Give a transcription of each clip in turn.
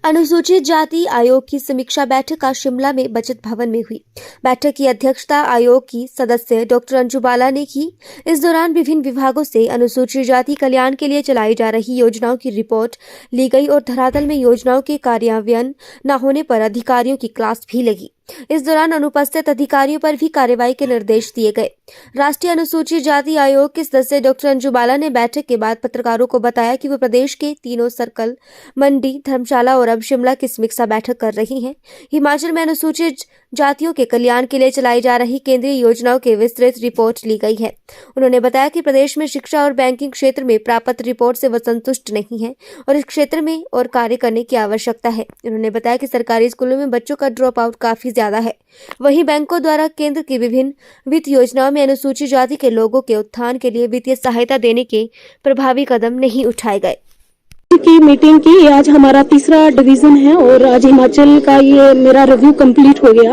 अनुसूचित जाति आयोग की समीक्षा बैठक आज शिमला में बचत भवन में हुई। बैठक की अध्यक्षता आयोग की सदस्य डॉक्टर अंजू बाला ने की। इस दौरान विभिन्न विभागों से अनुसूचित जाति कल्याण के लिए चलाई जा रही योजनाओं की रिपोर्ट ली गई और धरातल में योजनाओं के कार्यान्वयन न होने पर अधिकारियों की क्लास भी लगी। इस दौरान अनुपस्थित अधिकारियों पर भी कार्रवाई के निर्देश दिए गए। राष्ट्रीय अनुसूचित जाति आयोग के सदस्य डॉक्टर अंजू बाला ने बैठक के बाद पत्रकारों को बताया कि वो प्रदेश के तीनों सर्कल, मंडी, धर्मशाला और अब शिमला की समीक्षा बैठक कर रही हैं। हिमाचल में अनुसूचित जातियों के कल्याण के लिए चलाई जा रही केंद्रीय योजनाओं की विस्तृत रिपोर्ट ली गई है। उन्होंने बताया कि प्रदेश में शिक्षा और बैंकिंग क्षेत्र में प्राप्त रिपोर्ट से वह संतुष्ट नहीं है और इस क्षेत्र में और कार्य करने की आवश्यकता है। उन्होंने बताया कि सरकारी स्कूलों में बच्चों का ड्रॉप आउट काफी ज्यादा है। वहीं बैंकों द्वारा केंद्र की विभिन्न वित्त योजनाओं में अनुसूचित जाति के लोगों के उत्थान के लिए वित्तीय सहायता देने के प्रभावी कदम नहीं उठाए गए। की मीटिंग की आज हमारा तीसरा डिवीजन है और आज हिमाचल का ये मेरा रिव्यू कंप्लीट हो गया।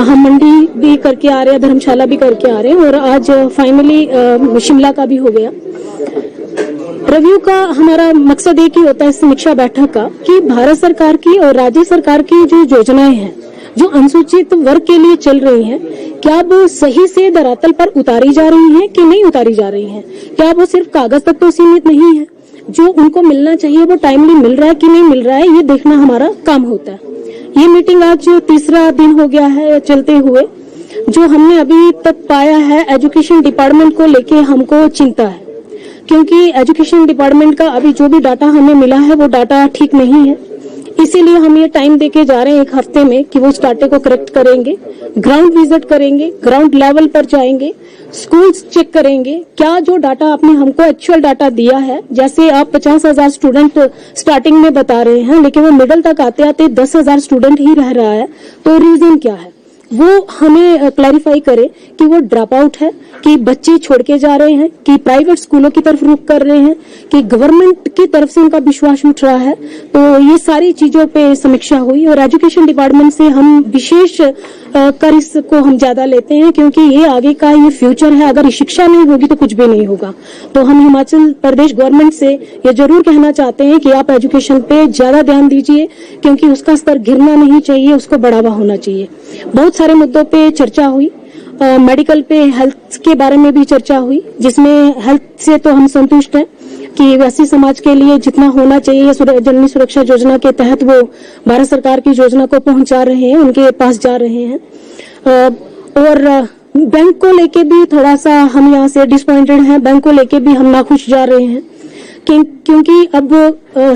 हम मंडी भी करके आ रहे हैं, धर्मशाला भी करके आ रहे हैं और आज फाइनली शिमला का भी हो गया। रिव्यू का हमारा मकसद एक ही होता है समीक्षा बैठक का कि भारत सरकार की और राज्य सरकार की जो योजनाएं हैं जो अनुसूचित वर्ग के लिए चल रही हैं, क्या वो सही से धरातल पर उतारी जा रही हैं कि नहीं उतारी जा रही हैं? क्या वो सिर्फ कागज तक तो सीमित नहीं है? जो उनको मिलना चाहिए वो टाइमली मिल रहा है कि नहीं मिल रहा है, ये देखना हमारा काम होता है। ये मीटिंग आज तीसरा दिन हो गया है चलते हुए। जो हमने अभी तक पाया है, एजुकेशन डिपार्टमेंट को लेके हमको चिंता है, क्योंकि एजुकेशन डिपार्टमेंट का अभी जो भी डाटा हमें मिला है वो डाटा ठीक नहीं है। इसीलिए हम ये टाइम देके जा रहे हैं एक हफ्ते में कि वो उस डाटे को करेक्ट करेंगे, ग्राउंड विजिट करेंगे, ग्राउंड लेवल पर जाएंगे, स्कूल्स चेक करेंगे, क्या जो डाटा आपने हमको एक्चुअल डाटा दिया है, जैसे आप 50,000 स्टूडेंट स्टार्टिंग में बता रहे हैं लेकिन वो मिडिल तक आते आते 10,000 स्टूडेंट ही रह रहा है, तो रीजन क्या है वो हमें क्लैरिफाई करे कि वो ड्रॉप आउट है, कि बच्चे छोड़ के जा रहे हैं, कि प्राइवेट स्कूलों की तरफ रुख कर रहे हैं, कि गवर्नमेंट की तरफ से उनका विश्वास उठ रहा है। तो ये सारी चीजों पे समीक्षा हुई और एजुकेशन डिपार्टमेंट से हम विशेष कर इसको हम ज्यादा लेते हैं, क्योंकि ये आगे का ये फ्यूचर है। अगर शिक्षा नहीं होगी तो कुछ भी नहीं होगा। तो हम हिमाचल प्रदेश गवर्नमेंट से ये जरूर कहना चाहते हैं कि आप एजुकेशन पे ज्यादा ध्यान दीजिए, क्योंकि उसका स्तर गिरना नहीं चाहिए, उसको बढ़ावा होना चाहिए। बहुत सारे मुद्दों पे चर्चा हुई, मेडिकल पे हेल्थ के बारे में भी चर्चा हुई, जिसमें हेल्थ से तो हम संतुष्ट हैं कि वैसी समाज के लिए जितना होना चाहिए जननी सुरक्षा योजना के तहत वो भारत सरकार की योजना को पहुंचा रहे हैं, उनके पास जा रहे हैं। और बैंक को लेके भी थोड़ा सा हम यहाँ से डिसअपॉइंटेड हैं, बैंक को लेके भी हम नाखुश जा रहे हैं, क्योंकि अब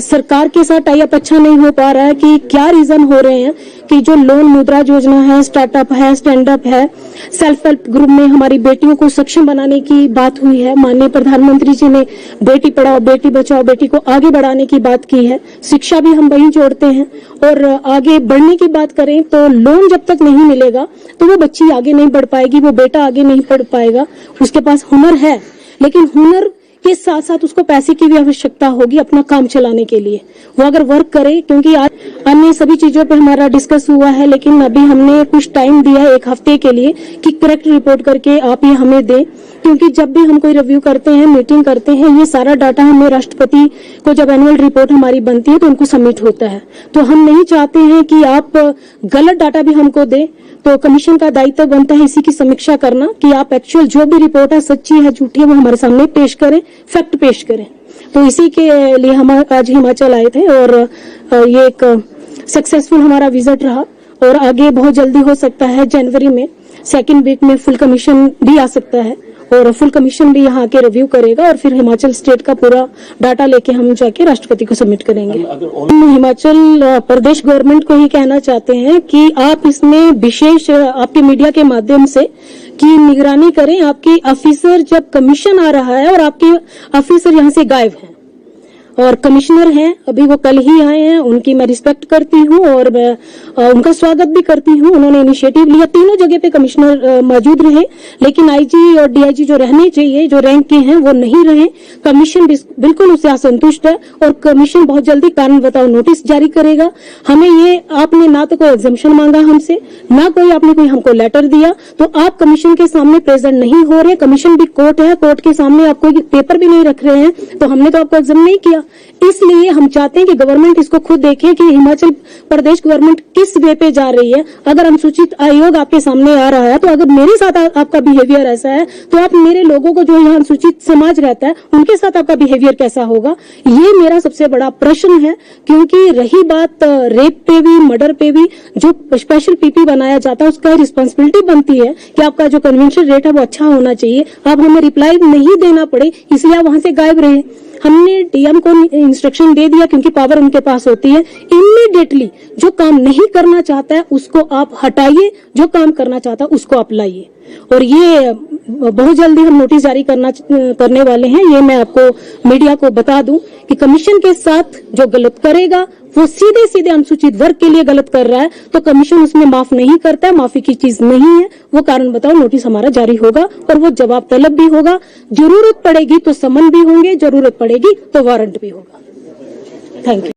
सरकार के साथ टाई अप अच्छा नहीं हो पा रहा है। कि क्या रीजन हो रहे हैं कि जो लोन मुद्रा योजना है, स्टार्टअप है, स्टैंड अप है, सेल्फ हेल्प ग्रुप में हमारी बेटियों को सक्षम बनाने की बात हुई है। माननीय प्रधानमंत्री जी ने बेटी पढ़ाओ बेटी बचाओ, बेटी को आगे बढ़ाने की बात की है। शिक्षा भी हम वहीं जोड़ते हैं और आगे बढ़ने की बात करें तो लोन जब तक नहीं मिलेगा तो वो बच्ची आगे नहीं बढ़ पाएगी, वो बेटा आगे नहीं बढ़ पाएगा। उसके पास हुनर है, लेकिन हुनर के साथ साथ उसको पैसे की भी आवश्यकता होगी अपना काम चलाने के लिए। वो अगर वर्क करे, क्योंकि आज अन्य सभी चीजों पे हमारा डिस्कस हुआ है, लेकिन अभी हमने कुछ टाइम दिया है एक हफ्ते के लिए कि करेक्ट रिपोर्ट करके आप ये हमें दें, क्योंकि जब भी हम कोई रिव्यू करते हैं, मीटिंग करते हैं, ये सारा डाटा हमें राष्ट्रपति को जब एनुअल रिपोर्ट हमारी बनती है तो उनको सबमिट होता है। तो हम नहीं चाहते हैं कि आप गलत डाटा भी हमको दें। तो कमीशन का दायित्व बनता है इसी की समीक्षा करना कि आप एक्चुअल जो भी रिपोर्ट है, सच्ची है झूठी है, वो हमारे सामने पेश करें, फैक्ट पेश करें। तो इसी के लिए हम आज हिमाचल आए थे और ये एक सक्सेसफुल हमारा विजिट रहा और आगे बहुत जल्दी हो सकता है जनवरी में सेकेंड वीक में फुल कमीशन भी आ सकता है और फुल कमीशन भी यहाँ के रिव्यू करेगा और फिर हिमाचल स्टेट का पूरा डाटा लेके हम जाके राष्ट्रपति को सबमिट करेंगे। हम हिमाचल प्रदेश गवर्नमेंट को ही कहना चाहते हैं कि आप इसमें विशेष आपके मीडिया के माध्यम से की निगरानी करें। आपके ऑफिसर जब कमीशन आ रहा है और आपके ऑफिसर यहाँ से गायब हैं और कमिश्नर हैं, अभी वो कल ही आए हैं, उनकी मैं रिस्पेक्ट करती हूँ और मैं उनका स्वागत भी करती हूँ। उन्होंने इनिशिएटिव लिया, तीनों जगह पे कमिश्नर मौजूद रहे, लेकिन आईजी और डीआईजी जो रहने चाहिए, जो रैंक के हैं, वो नहीं रहे। कमीशन बिल्कुल उससे असंतुष्ट है और कमीशन बहुत जल्दी कारण बताओ नोटिस जारी करेगा। हमें ये आपने ना तो कोई एग्जम्पशन मांगा हमसे, ना कोई आपने कोई हमको लेटर दिया, तो आप कमीशन के सामने प्रेजेंट नहीं हो रहे। कमीशन भी कोर्ट है, कोर्ट के सामने आप कोई पेपर भी नहीं रख रहे हैं, तो हमने तो आपको एग्जाम नहीं किया। इसलिए हम चाहते हैं कि गवर्नमेंट इसको खुद देखे कि हिमाचल प्रदेश गवर्नमेंट किस वे पे जा रही है। अगर अनुसूचित आयोग आपके सामने आ रहा है तो अगर मेरे साथ आपका बिहेवियर ऐसा है तो आप मेरे लोगों को जो यहाँ अनुसूचित समाज रहता है उनके साथ आपका बिहेवियर कैसा होगा, ये मेरा सबसे बड़ा प्रश्न है। क्योंकि रही बात रेप पे भी, मर्डर पे भी जो स्पेशल पीपी बनाया जाता है उसका रिस्पांसिबिलिटी बनती है कि आपका जो कन्वेंशन रेट है वो अच्छा होना चाहिए। आप हमें रिप्लाई नहीं देना पड़े इसलिए आप वहां से गायब रहे। हमने डीएम को इंस्ट्रक्शन दे दिया क्योंकि पावर उनके पास होती है। इमीडिएटली जो काम नहीं करना चाहता है उसको आप हटाइए, जो काम करना चाहता है उसको आप लाइए। और ये बहुत जल्दी हम नोटिस जारी करने वाले हैं। ये मैं आपको मीडिया को बता दूं कि कमीशन के साथ जो गलत करेगा वो सीधे सीधे अनुसूचित वर्ग के लिए गलत कर रहा है तो कमीशन उसमें माफ नहीं करता है, माफी की चीज नहीं है। वो कारण बताओ नोटिस हमारा जारी होगा और वो जवाब तलब भी होगा। जरूरत पड़ेगी तो समन भी होंगे, जरूरत पड़ेगी तो वारंट भी होगा। Thank you.